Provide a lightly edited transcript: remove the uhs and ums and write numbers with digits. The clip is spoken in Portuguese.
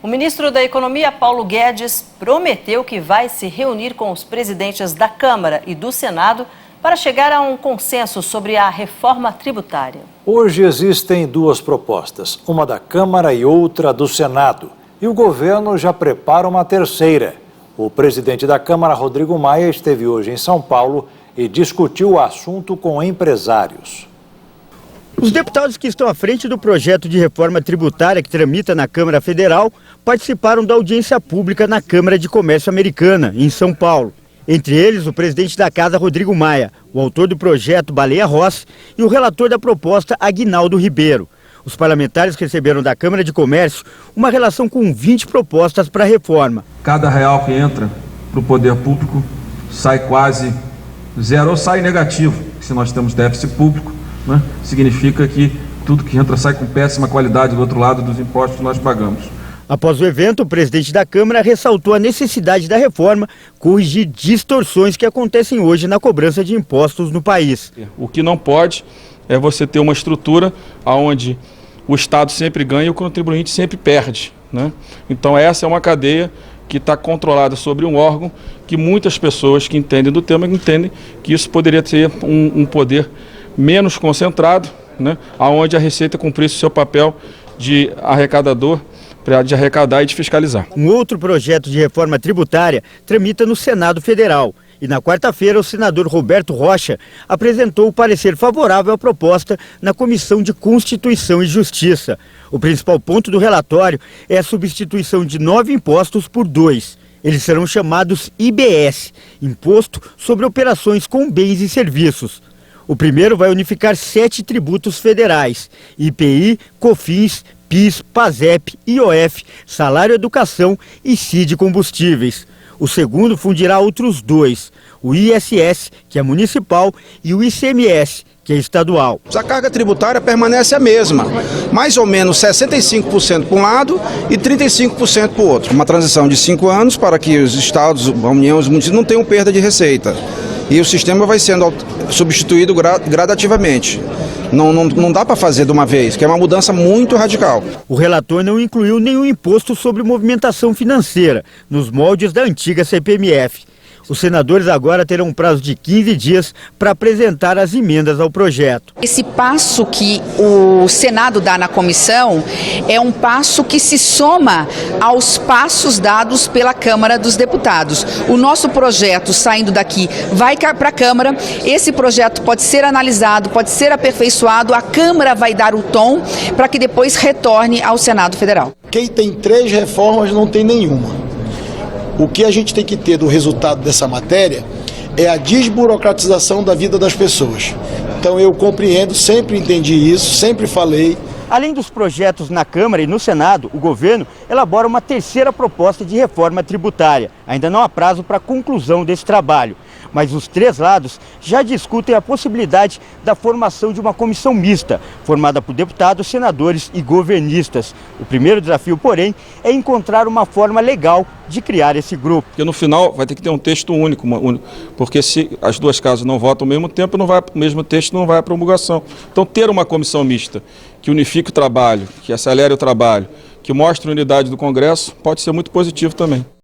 O ministro da Economia, Paulo Guedes, prometeu que vai se reunir com os presidentes da Câmara e do Senado para chegar a um consenso sobre a reforma tributária. Hoje existem duas propostas, uma da Câmara e outra do Senado. E o governo já prepara uma terceira. O presidente da Câmara, Rodrigo Maia, esteve hoje em São Paulo e discutiu o assunto com empresários. Os deputados que estão à frente do projeto de reforma tributária que tramita na Câmara Federal participaram da audiência pública na Câmara de Comércio Americana, em São Paulo. Entre eles, o presidente da Casa, Rodrigo Maia, o autor do projeto Baleia Rossi e o relator da proposta, Aguinaldo Ribeiro. Os parlamentares receberam da Câmara de Comércio uma relação com 20 propostas para a reforma. Cada real que entra para o poder público sai quase zero ou sai negativo. Se nós temos déficit público, né, significa que tudo que entra sai com péssima qualidade do outro lado dos impostos que nós pagamos. Após o evento, o presidente da Câmara ressaltou a necessidade da reforma corrigir distorções que acontecem hoje na cobrança de impostos no país. O que não pode é você ter uma estrutura onde o Estado sempre ganha e o contribuinte sempre perde, né? Então essa é uma cadeia que está controlada sobre um órgão que muitas pessoas que entendem do tema entendem que isso poderia ter um poder menos concentrado, né? Onde a Receita cumprisse o seu papel de arrecadador, de arrecadar e de fiscalizar. Um outro projeto de reforma tributária tramita no Senado Federal. E na quarta-feira, o senador Roberto Rocha apresentou o parecer favorável à proposta na Comissão de Constituição e Justiça. O principal ponto do relatório é a substituição de 9 impostos por 2. Eles serão chamados IBS, Imposto sobre Operações com Bens e Serviços. O primeiro vai unificar 7 tributos federais: IPI, COFINS, PIS, PASEP, IOF, Salário Educação e CID Combustíveis. O segundo fundirá outros 2, o ISS, que é municipal, e o ICMS, que é estadual. A carga tributária permanece a mesma, mais ou menos 65% para um lado e 35% para o outro. Uma transição de 5 anos para que os estados, a União e os municípios não tenham perda de receita. E o sistema vai sendo substituído gradativamente. Não dá para fazer de uma vez, que é uma mudança muito radical. O relator não incluiu nenhum imposto sobre movimentação financeira, nos moldes da antiga CPMF. Os senadores agora terão um prazo de 15 dias para apresentar as emendas ao projeto. Esse passo que o Senado dá na comissão é um passo que se soma aos passos dados pela Câmara dos Deputados. O nosso projeto, saindo daqui, vai para a Câmara. Esse projeto pode ser analisado, pode ser aperfeiçoado. A Câmara vai dar o tom para que depois retorne ao Senado Federal. Quem tem 3 reformas não tem nenhuma. O que a gente tem que ter do resultado dessa matéria é a desburocratização da vida das pessoas. Então eu compreendo, sempre entendi isso, sempre falei. Além dos projetos na Câmara e no Senado, o governo elabora uma terceira proposta de reforma tributária. Ainda não há prazo para a conclusão desse trabalho, mas os 3 lados já discutem a possibilidade da formação de uma comissão mista, formada por deputados, senadores e governistas. O primeiro desafio, porém, é encontrar uma forma legal de criar esse grupo. Porque no final vai ter que ter um texto único, porque se as duas casas não votam ao mesmo tempo, o mesmo texto não vai à promulgação. Então ter uma comissão mista que unifique o trabalho, que acelere o trabalho, que mostre a unidade do Congresso, pode ser muito positivo também.